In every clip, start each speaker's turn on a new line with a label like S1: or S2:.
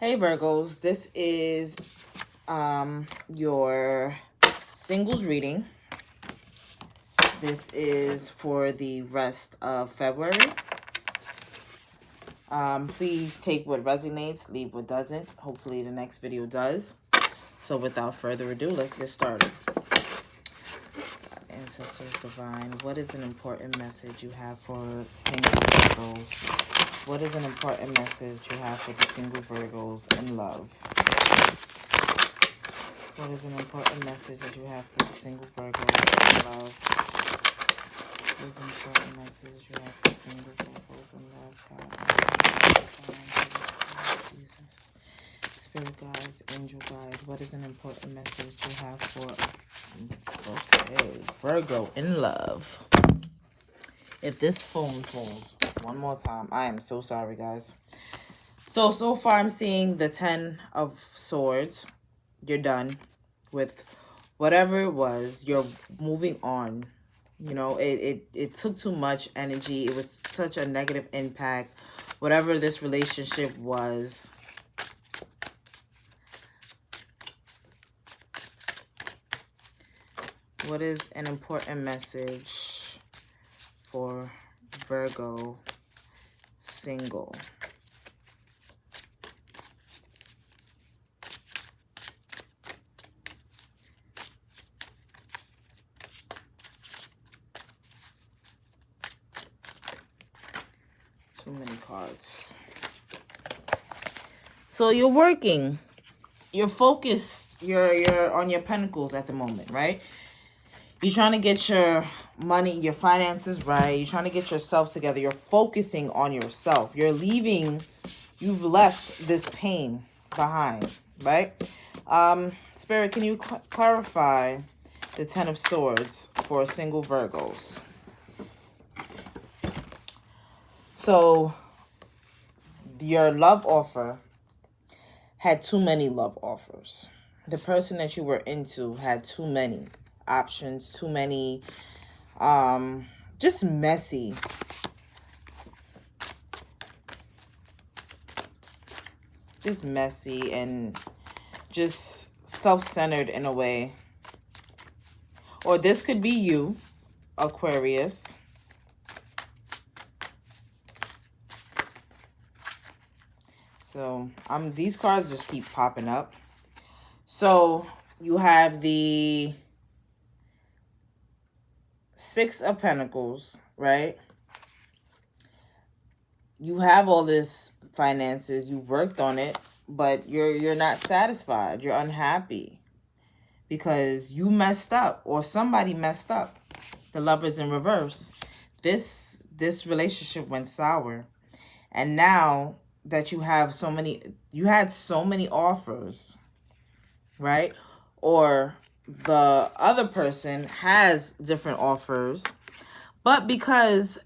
S1: Hey Virgos, this is your singles reading. This is for the rest of February. Please take what resonates, leave what doesn't. Hopefully the next video does. So without further ado, let's get started. Ancestors Divine, what is an important message you have for single Virgos? What is an important message you have for the single Virgos in love? What is an important message that you have for the single Virgos in love? What is an important message you have for single Virgos in love? God, Jesus. Spirit guides, angel guides, what is an important message you have for Virgo in love? If this phone falls one more time, I am so sorry, guys. So far I'm seeing the 10 of Swords. You're done with whatever it was. You're moving on. You know, it took too much energy. It was such a negative impact. Whatever this relationship was. What is an important message for Virgo single? Too many cards. So you're working. You're focused. You're on your pentacles at the moment, right? You're trying to get your money, your finances right. You're trying to get yourself together. You're focusing on yourself. You've left this pain behind, right? Spirit, can you clarify the 10 of Swords for single Virgos? So, your love offer had too many love offers. The person that you were into had too many options, too many, just messy. Just messy and just self-centered in a way. Or this could be you, Aquarius. So these cards just keep popping up. So you have the 6 of Pentacles, right? You have all this finances, you worked on it, but you're not satisfied. You're unhappy because you messed up or somebody messed up. The Lover's in reverse. This relationship went sour. And now that you had so many offers, right? Or the other person has different offers, but because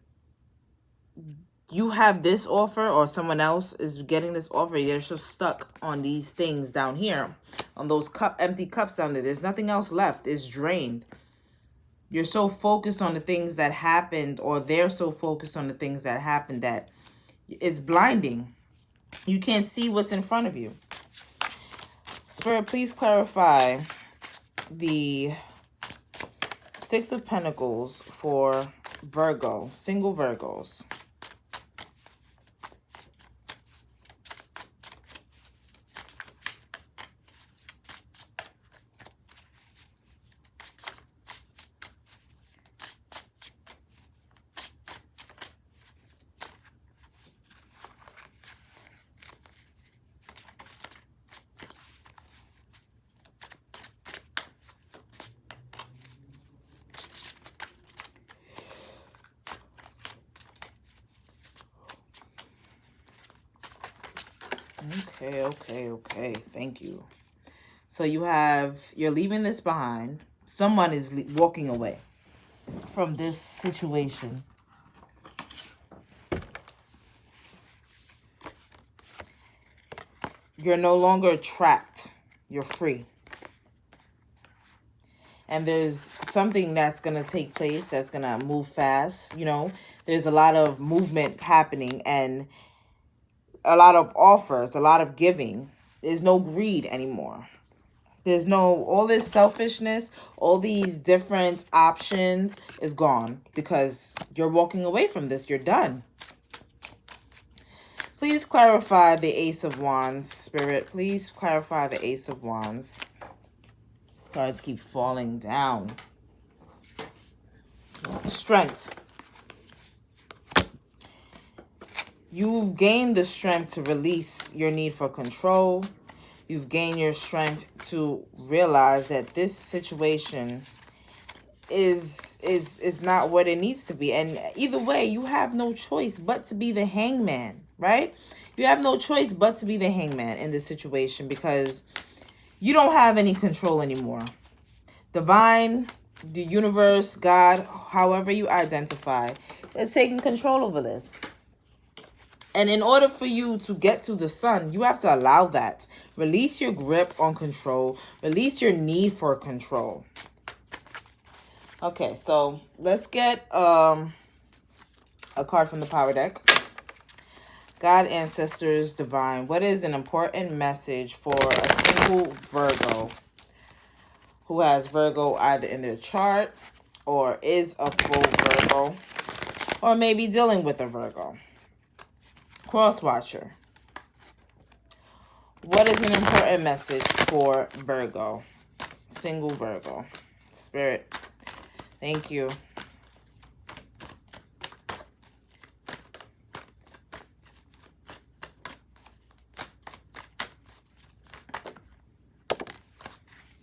S1: you have this offer or someone else is getting this offer, you're just stuck on these things down here, on those empty cups down there. There's nothing else left. It's drained. You're so focused on the things that happened, or they're so focused on the things that happened that it's blinding. You can't see what's in front of you. Spirit, please clarify the 6 of Pentacles for Virgo, single Virgos. Okay. Thank you. So you're leaving this behind. Someone is walking away from this situation. You're no longer trapped. You're free. And there's something that's going to take place that's going to move fast. You know, there's a lot of movement happening, and a lot of offers, a lot of giving. There's no greed anymore. There's no, all this selfishness, all these different options is gone because you're walking away from this. You're done. Please clarify the Ace of Wands, Spirit. Please clarify the Ace of Wands. These cards keep falling down. Strength. You've gained the strength to release your need for control. You've gained your strength to realize that this situation is not what it needs to be. And either way, you have no choice but to be the hangman, right? You have no choice but to be the hangman in this situation because you don't have any control anymore. Divine, the universe, God, however you identify, is taking control over this. And in order for you to get to the sun, you have to allow that. Release your grip on control. Release your need for control. Okay, so let's get a card from the power deck. God, ancestors, divine. What is an important message for a single Virgo who has Virgo either in their chart or is a full Virgo or maybe dealing with a Virgo? Cross watcher. What is an important message for Virgo? Single Virgo. Spirit, thank you.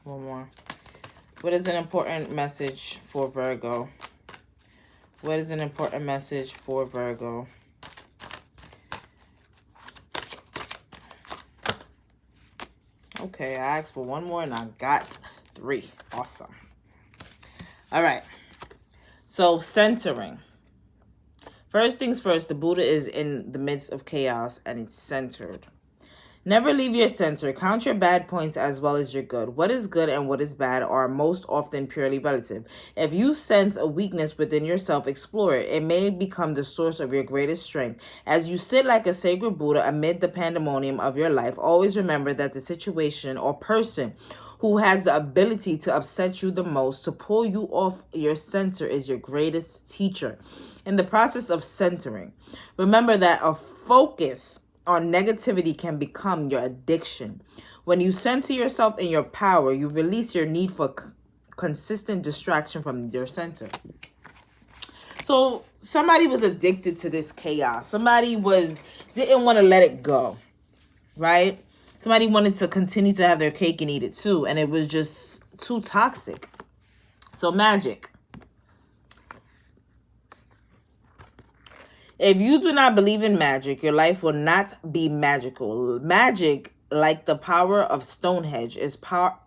S1: One more. What is an important message for Virgo? What is an important message for Virgo? Okay, I asked for one more and I got 3. Awesome. All right. So centering. First things first, the Buddha is in the midst of chaos and it's centered. Never leave your center. Count your bad points as well as your good. What is good and what is bad are most often purely relative. If you sense a weakness within yourself, explore it. It may become the source of your greatest strength. As you sit like a sacred Buddha amid the pandemonium of your life, always remember that the situation or person who has the ability to upset you the most, to pull you off your center, is your greatest teacher. In the process of centering, remember that a focus on negativity can become your addiction. When you center yourself in your power, you release your need for consistent distraction from your center. So somebody was addicted to this chaos. Somebody didn't want to let it go, right? Somebody wanted to continue to have their cake and eat it too, and it was just too toxic. So magic. If you do not believe in magic, your life will not be magical. Magic, like the power of Stonehenge, is part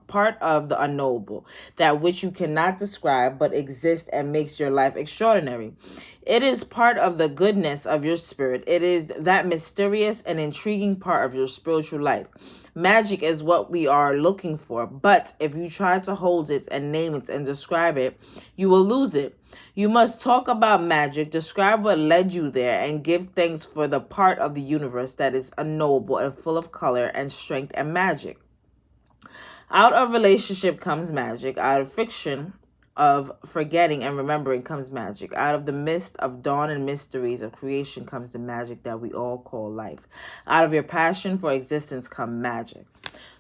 S1: of the unknowable, that which you cannot describe but exists and makes your life extraordinary. It is part of the goodness of your spirit. It is that mysterious and intriguing part of your spiritual life. Magic is what we are looking for, but if you try to hold it and name it and describe it, you will lose it. You must talk about magic, describe what led you there, and give thanks for the part of the universe that is unknowable and full of color and strength and magic. Out of relationship comes magic. Out of friction of forgetting and remembering comes magic. Out of the mist of dawn and mysteries of creation comes the magic that we all call life. Out of your passion for existence comes magic.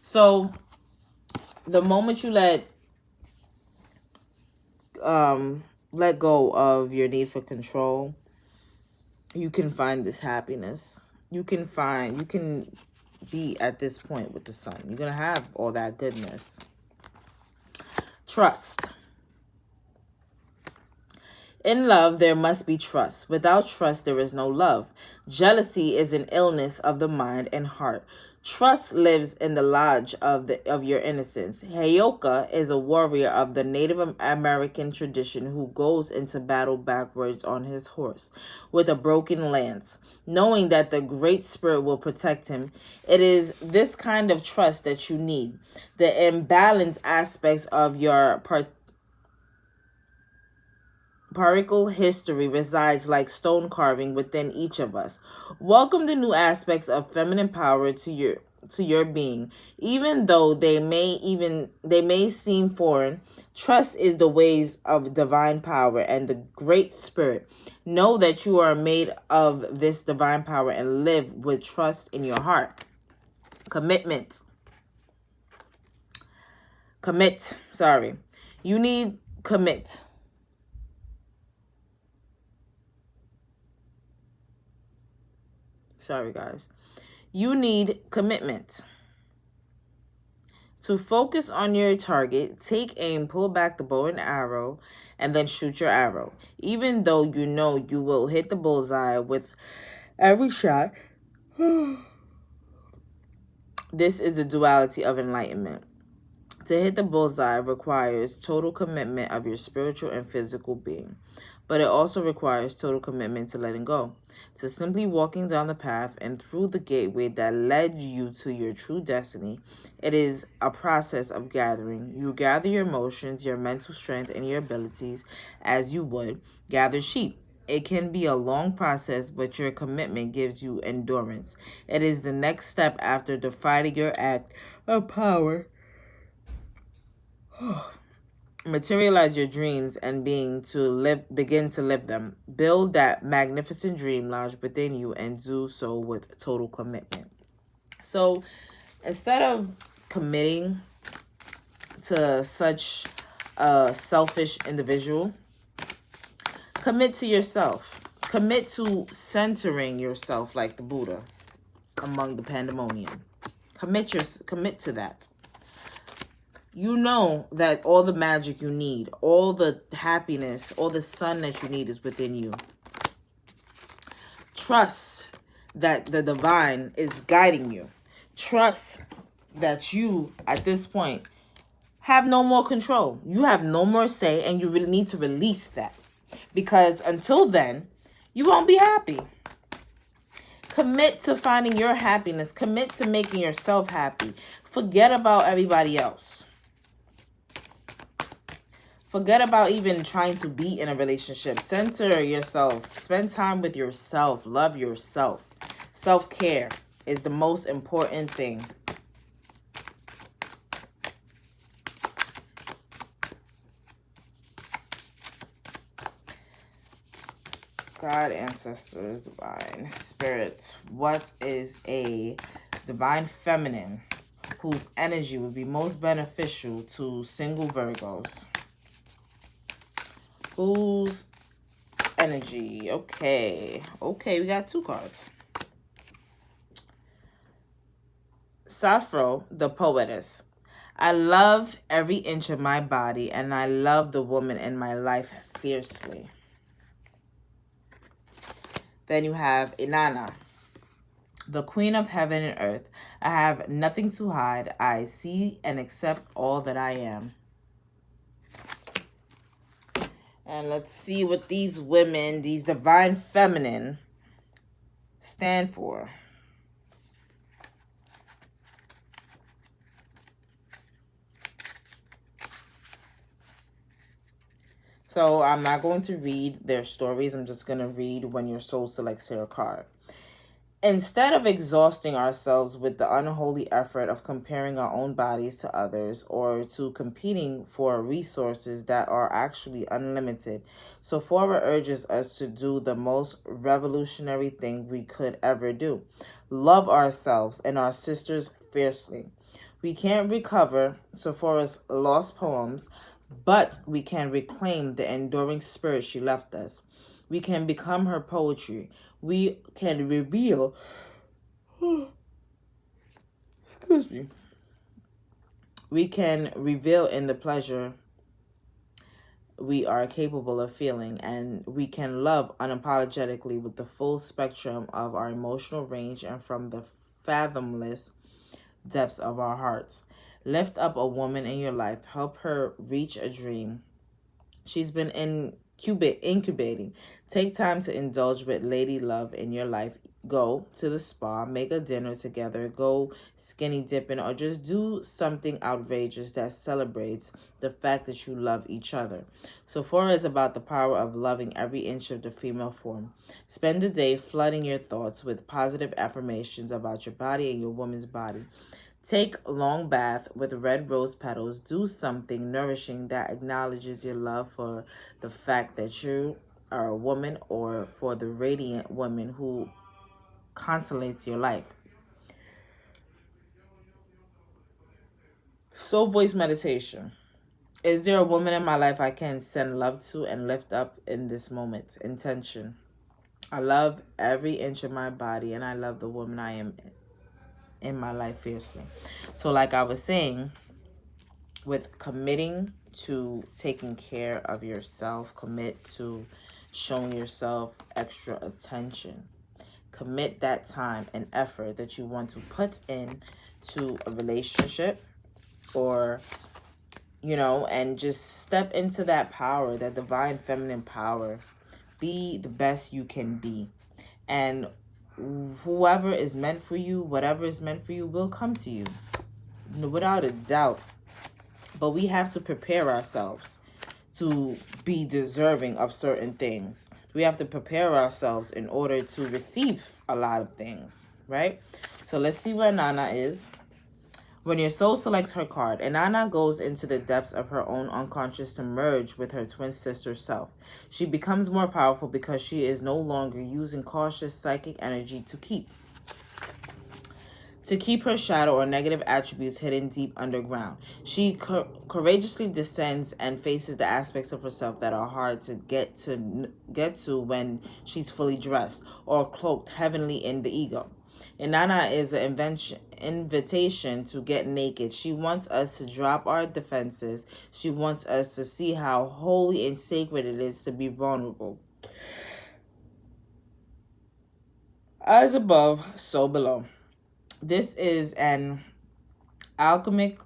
S1: So the moment you let go of your need for control, you can find this happiness. You can be at this point with the sun. You're going to have all that goodness. Trust. In love, there must be trust. Without trust, there is no love. Jealousy is an illness of the mind and heart. Trust lives in the lodge of your innocence. Heyoka is a warrior of the Native American tradition who goes into battle backwards on his horse with a broken lance, knowing that the Great Spirit will protect him. It is this kind of trust that you need. The imbalanced aspects of your Particle history resides like stone carving within each of us. Welcome the new aspects of feminine power to your being, even though they may seem foreign. Trust is the ways of divine power and the great spirit. Know that you are made of this divine power and live with trust in your heart. Commitment. Commit. Sorry. You need commit. Sorry, guys. You need commitment. To focus on your target, take aim, pull back the bow and arrow, and then shoot your arrow. Even though you know you will hit the bullseye with every shot, this is the duality of enlightenment. To hit the bullseye requires total commitment of your spiritual and physical being, but it also requires total commitment to letting go, to simply walking down the path and through the gateway that led you to your true destiny. It is a process of gathering. You gather your emotions, your mental strength, and your abilities as you would gather sheep. It can be a long process, but your commitment gives you endurance. It is the next step after defining your act of power. Materialize your dreams and begin to live them. Build that magnificent dream lodged within you and do so with total commitment. So instead of committing to such a selfish individual, commit to yourself. Commit to centering yourself like the Buddha among the pandemonium. Commit to that. You know that all the magic you need, all the happiness, all the sun that you need is within you. Trust that the divine is guiding you. Trust that you, at this point, have no more control. You have no more say, and you really need to release that. Because until then, you won't be happy. Commit to finding your happiness. Commit to making yourself happy. Forget about everybody else. Forget about even trying to be in a relationship. Center yourself. Spend time with yourself. Love yourself. Self-care is the most important thing. God, ancestors, divine spirit. What is a divine feminine whose energy would be most beneficial to single Virgos? Whose energy? Okay, we got 2 cards. Sappho, the poetess. I love every inch of my body, and I love the woman in my life fiercely. Then you have Inanna, the queen of heaven and earth. I have nothing to hide. I see and accept all that I am. And let's see what these women, these divine feminine, stand for. So I'm not going to read their stories. I'm just going to read when your soul selects your card. Instead of exhausting ourselves with the unholy effort of comparing our own bodies to others or to competing for resources that are actually unlimited, Sephora urges us to do the most revolutionary thing we could ever do. Love ourselves and our sisters fiercely. We can't recover Sephora's lost poems, but we can reclaim the enduring spirit she left us. We can become her poetry. We can reveal, excuse me, we can reveal in the pleasure we are capable of feeling, and we can love unapologetically with the full spectrum of our emotional range and from the fathomless depths of our hearts. Lift up a woman in your life. Help her reach a dream she's been incubating. Take time to indulge with lady love in your life go to the spa, make a dinner together, go skinny dipping, or just do something outrageous that celebrates the fact that you love each other. So 4 is about the power of loving every inch of the female form. Spend the day flooding your thoughts with positive affirmations about your body and your woman's body. Take a long bath with red rose petals. Do something nourishing that acknowledges your love for the fact that you are a woman, or for the radiant woman who consolates your life. Soul voice meditation. Is there a woman in my life I can send love to and lift up in this moment? Intention. I love every inch of my body, and I love the woman I am in my life fiercely. So like I was saying, with committing to taking care of yourself, commit to showing yourself extra attention. Commit that time and effort that you want to put in to a relationship, or, and just step into that power, that divine feminine power. Be the best you can be. And whoever is meant for you, whatever is meant for you, will come to you, without a doubt. But we have to prepare ourselves to be deserving of certain things. We have to prepare ourselves in order to receive a lot of things, right? So let's see where Nana is. When your soul selects her card, Inanna goes into the depths of her own unconscious to merge with her twin sister self. She becomes more powerful because she is no longer using cautious psychic energy to keep her shadow or negative attributes hidden deep underground. She courageously descends and faces the aspects of herself that are hard to get to when she's fully dressed or cloaked heavenly in the ego. Inanna is an invitation to get naked. She wants us to drop our defenses. She wants us to see how holy and sacred it is to be vulnerable. As above, so below. This is an alchemic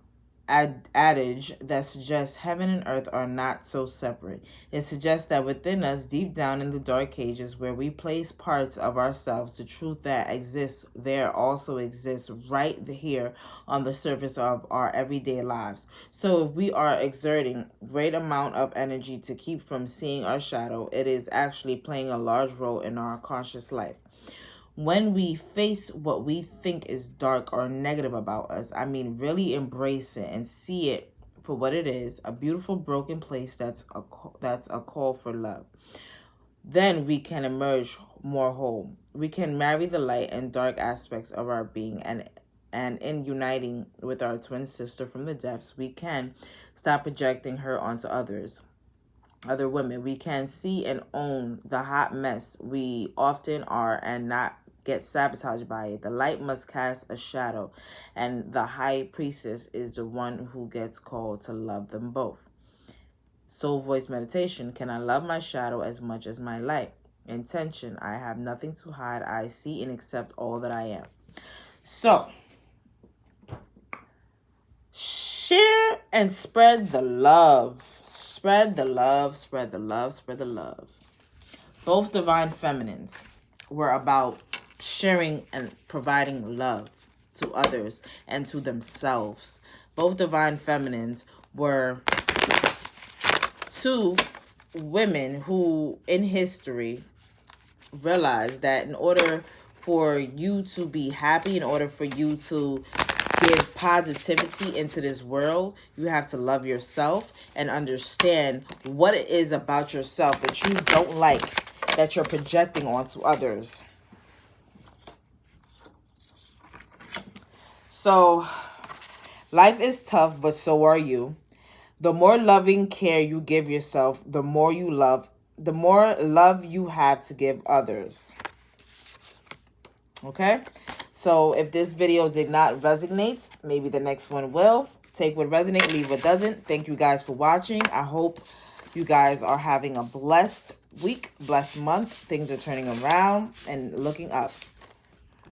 S1: adage that suggests heaven and earth are not so separate. It suggests that within us, deep down in the dark cages where we place parts of ourselves, the truth that exists there also exists right here on the surface of our everyday lives. So if we are exerting great amount of energy to keep from seeing our shadow, it is actually playing a large role in our conscious life. When we face what we think is dark or negative about us, really embrace it and see it for what it is, a beautiful broken place that's a call for love. Then we can emerge more whole. We can marry the light and dark aspects of our being, and in uniting with our twin sister from the depths, we can stop projecting her onto other women. We can see and own the hot mess we often are and not get sabotaged by it. The light must cast a shadow, and the high priestess is the one who gets called to love them both. Soul voice meditation. Can I love my shadow as much as my light? Intention. I have nothing to hide. I see and accept all that I am. So, share and spread the love. Spread the love, spread the love, spread the love. Both divine feminines were about sharing and providing love to others and to themselves. Both divine feminines were two women who in history realized that in order for you to be happy, in order for you to give positivity into this world, you have to love yourself and understand what it is about yourself that you don't like, that you're projecting onto others. So, life is tough, but so are you. The more loving care you give yourself, the more love you have to give others. Okay? So if this video did not resonate, maybe the next one will. Take what resonates, leave what doesn't. Thank you guys for watching. I hope you guys are having a blessed week, blessed month. Things are turning around and looking up.